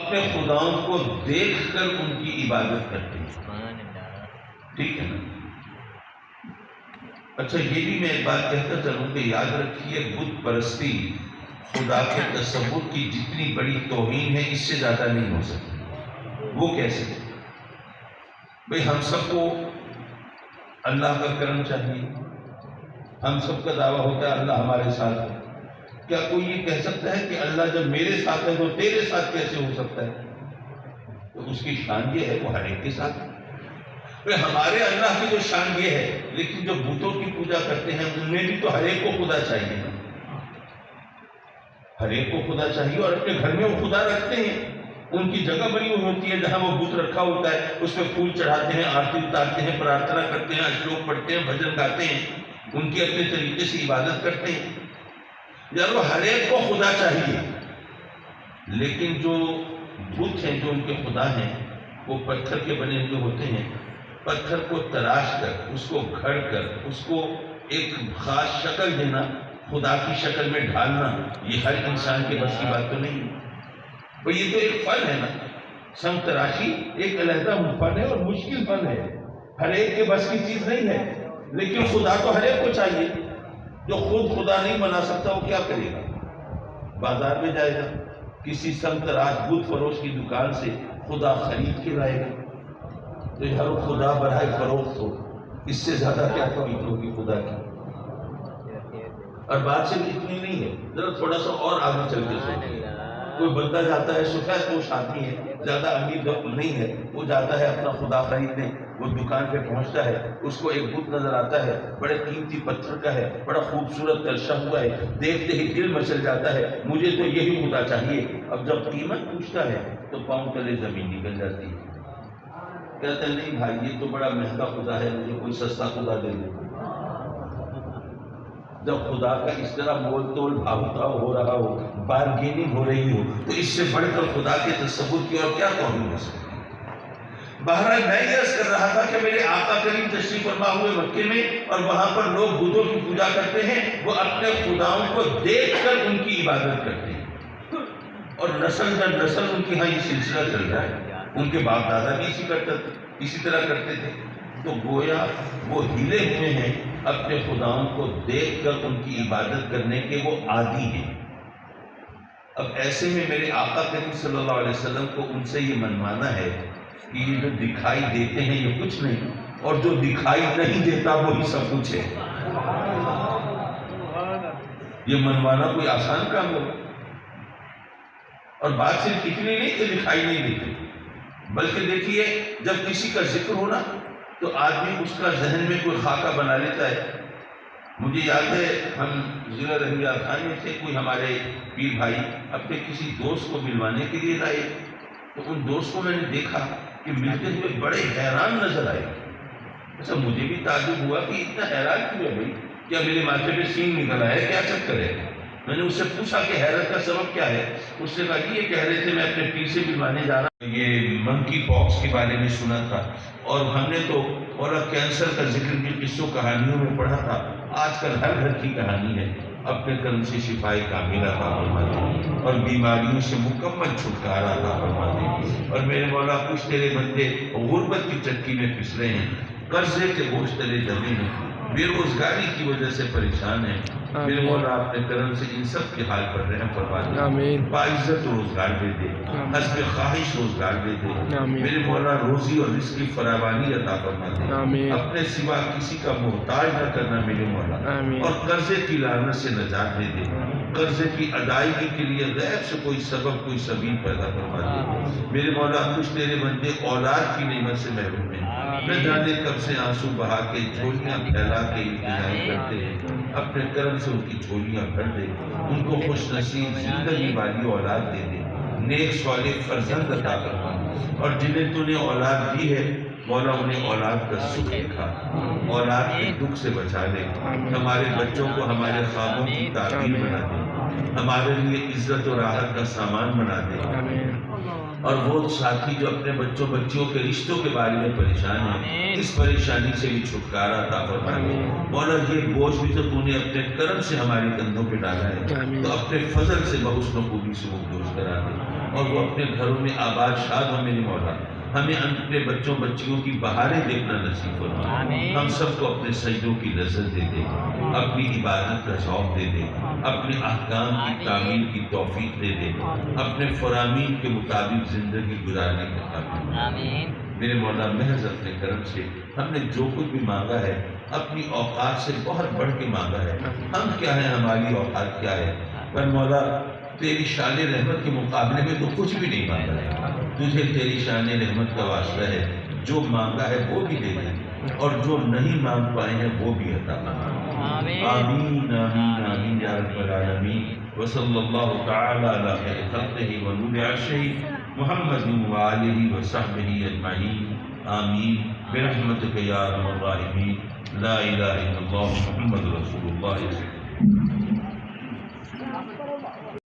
اپنے خداؤں کو دیکھ کر ان کی عبادت کرتے ہیں. ٹھیک ہے نا؟ اچھا یہ بھی میں ایک بات کہتا چلوں کہ یاد رکھیے بت پرستی خدا کے تصور کی جتنی بڑی توہین ہے اس سے زیادہ نہیں ہو سکتی. وہ کیسے؟ بھئی ہم سب کو اللہ کا کرم چاہیے. ہم سب کا دعویٰ ہوتا ہے اللہ ہمارے ساتھ ہے. کیا کوئی یہ کہہ سکتا ہے کہ اللہ جب میرے ساتھ ہے تو تیرے ساتھ کیسے ہو سکتا ہے؟ تو اس کی شان یہ ہے وہ ہر ایک کے ساتھ ہے. ہمارے اللہ کی جو شان یہ ہے، لیکن جو بتوں کی پوجا کرتے ہیں ان میں بھی تو ہر ایک کو خدا چاہیے. ہر ایک کو خدا چاہیے اور اپنے گھر میں وہ خدا رکھتے ہیں. ان کی جگہ بنی ہوئی ہوتی ہے جہاں وہ بت رکھا ہوتا ہے، اس پہ پھول چڑھاتے ہیں، آرتی اتارتے ہیں، پرارتھنا کرتے ہیں، اشلوک پڑھتے ہیں، بھجن گاتے ہیں، ان کی اپنے طریقے سے عبادت کرتے ہیں. یار وہ ہر ایک کو خدا چاہیے، لیکن جو بت ہیں جو ان کے خدا ہیں وہ پتھر کے بنے ہوئے ہوتے ہیں. پتھر کو تراش کر اس کو گھڑ کر اس کو ایک خاص شکل دینا، خدا کی شکل میں ڈھالنا، یہ ہر انسان کے بس کی بات تو نہیں ہے. یہ تو ایک فن ہے نا. سنگ تراشی ایک علیحدہ فن ہے اور مشکل فن ہے، ہر ایک کے بس کی چیز نہیں ہے. لیکن خدا تو ہر ایک کو چاہیے. جو خود خدا نہیں بنا سکتا وہ کیا کرے گا؟ بازار میں جائے گا، کسی سنگ تراش بت فروش کی دکان سے خدا خرید کے لائے گا. تو ہر خدا برائے فروخت ہو، اس سے زیادہ کیا توحید ہوگی خدا کی؟ اور بات صرف اتنی نہیں ہے، ذرا تھوڑا سا اور آگے چل کے سوچیے. کوئی بندہ جاتا ہے، سفید پوش آدمی ہے، زیادہ امیر نہیں ہے، وہ جاتا ہے اپنا خدا خریدنے. وہ دکان پہ پہنچتا ہے، اس کو ایک بت نظر آتا ہے، بڑے قیمتی پتھر کا ہے، بڑا خوبصورت ترشا ہوا ہے. دیکھتے ہی دل مچل جاتا ہے، مجھے تو یہی خدا چاہیے. اب جب قیمت پوچھتا ہے تو پاؤں تلے زمین نکل جاتی ہے. کہتا ہے نہیں بھائی یہ تو بڑا مہنگا خدا ہے، مجھے کوئی سستا خدا دے دے. جب خدا کا اس طرح مول تول بھاؤ تاؤ ہو رہا ہو، بارگیننگ ہو رہی ہو، تو اس سے بڑھ کر خدا کے تصور کی اور کیا توہین ہو سکتی ہے؟ بہرحال میں یہ عرض کر رہا تھا کہ میرے آقا کریم تشریف فرما ہوئے مکے میں، اور وہاں پر لوگ بتوں کی پوجا کرتے ہیں. وہ اپنے خداؤں کو دیکھ کر ان کی عبادت کرتے ہیں، اور نسل در نسل ان کے ہاں یہ سلسلہ چل رہا ہے. ان کے باپ دادا بھی اسی طرح کرتے تھے. تو گویا وہ ہلے ہوئے ہیں اپنے خداؤں کو دیکھ کر ان کی عبادت کرنے کے، وہ عادی ہیں. اب ایسے میں میرے آقا کریم صلی اللہ علیہ وسلم کو ان سے یہ منوانا ہے کہ یہ جو دکھائی دیتے ہیں یہ کچھ نہیں، اور جو دکھائی نہیں دیتا وہی سب کچھ ہے. یہ منوانا کوئی آسان کام ہوگا. اور بات صرف اتنی نہیں کہ دکھائی نہیں دیتے، بلکہ دیکھیے جب کسی کا ذکر ہونا تو آدمی اس کا ذہن میں کوئی خاکہ بنا لیتا ہے. مجھے یاد ہے ہم ضلع رحیہ خان میں تھے، کوئی ہمارے پیر بھائی اپنے کسی دوست کو ملوانے کے لیے لائے. تو ان دوست کو میں نے دیکھا کہ ملتے ہوئے بڑے حیران نظر آئے. اچھا مجھے بھی تعجب ہوا کہ اتنا حیران کیوں ہے بھائی؟ کیا میرے ماتھے پہ سینگ نکل آیا ہے؟ کیا چکر ہے؟ میں نے اس سے پوچھا کہ حیرت کا سبب کیا ہے؟ اس نے کہا کہ یہ کہہ رہے تھے میں اپنے پیر سے ملوانے جا رہا ہوں. یہ منکی پاکس کے بارے میں سنا تھا، اور ہم نے تو اور کینسر کا ذکر بھی قصوں کہانیوں میں پڑھا تھا. آج کل ہر گھر کی کہانی ہے. اپنے کرم سے شفائے کاملہ عطا فرماتے اور بیماریوں سے مکمل چھٹکارا عطا فرماتے. اور میرے مولا کچھ تیرے بندے غربت کی چکی میں پس رہے ہیں، قرضے کے بوجھ تلے دبے ہیں، بے روزگاری کی وجہ سے پریشان ہیں. میرے مولا اپنے کرم سے ان سب کے حال پر رحم فرما دے. باعزت روزگار دے دے، حسب خواہش روزگار دے دے. میرے مولا روزی اور رزق کی فراوانی عطا فرما دے. اپنے سوا کسی کا محتاج نہ کرنا میرے مولا، اور قرضے کی لعنت سے نجات دے دے. قرضے کی ادائیگی کے لیے غیب سے کوئی سبب کوئی سبیل پیدا فرما دے. میرے مولا کچھ تیرے بندے اولاد کی نعمت سے محروم ہیں، نہ جانے کب سے آنسو بہا کے جھولیاں پھیلا کے انتظار کرتے ہیں. اپنے کرم سے ان کی جھولیاں بھر دے. ان کو خوش نصیب زندگی والی اولاد دے دے، نیک صالح فرزند عطا فرما. اور جنہیں تو نے اولاد دی ہے مولا انہیں اولاد کا سکھ دکھا، اولاد کے دکھ سے بچا لے. ہمارے بچوں کو ہمارے خوابوں کی تعبیر بنا دے، ہمارے لیے عزت اور راحت کا سامان بنا دے. اور وہ ساتھی جو اپنے بچوں بچیوں کے رشتوں کے بارے میں پریشان ہیں، اس پریشانی سے بھی چھٹکارا عطا فرما دے. مولا یہ بوجھ بھی تو تو نے اپنے کرم سے ہمارے کندھوں پہ ڈالا ہے، تو اپنے فضل سے بحسن و خوبی سے وہ بوجھ کرا دے. اور وہ اپنے گھروں میں آباد شاد ہو میرے مولا. ہمیں اپنے بچوں بچیوں کی بہاریں دیکھنا نصیب فرما. ہم سب کو اپنے سجدوں کی لذت دے دے, اپنی عبادت کا ذوق دے دے, اپنے احکام کی تعمیل کی توفیق دے دے, اپنے فرامین کے مطابق زندگی گزارنے کا قابل. میرے مولا محض اپنے کرم سے ہم نے جو کچھ بھی مانگا ہے اپنی اوقات سے بہت بڑھ کے مانگا ہے. ہم کیا ہیں, ہماری اوقات کیا ہے, پر مولا تیری شان رحمت کے مقابلے میں تو کچھ بھی نہیں مانگا ہے. تجھے تیری شان رحمت کا واسطہ ہے, جو مانگا ہے وہ بھی دے دے, اور جو نہیں مانگ پائے ہیں وہ بھی عطا فرما. آمین آمین آمین یا رب العالمین. وصلی اللہ تعالی علی خیر خلقہ ونور عرشہ محمد وآلہ وصحبہ اجمعین. آمین برحمتک یا ارحم الراحمین. لا الہ الا اللہ محمد رسول اللہ.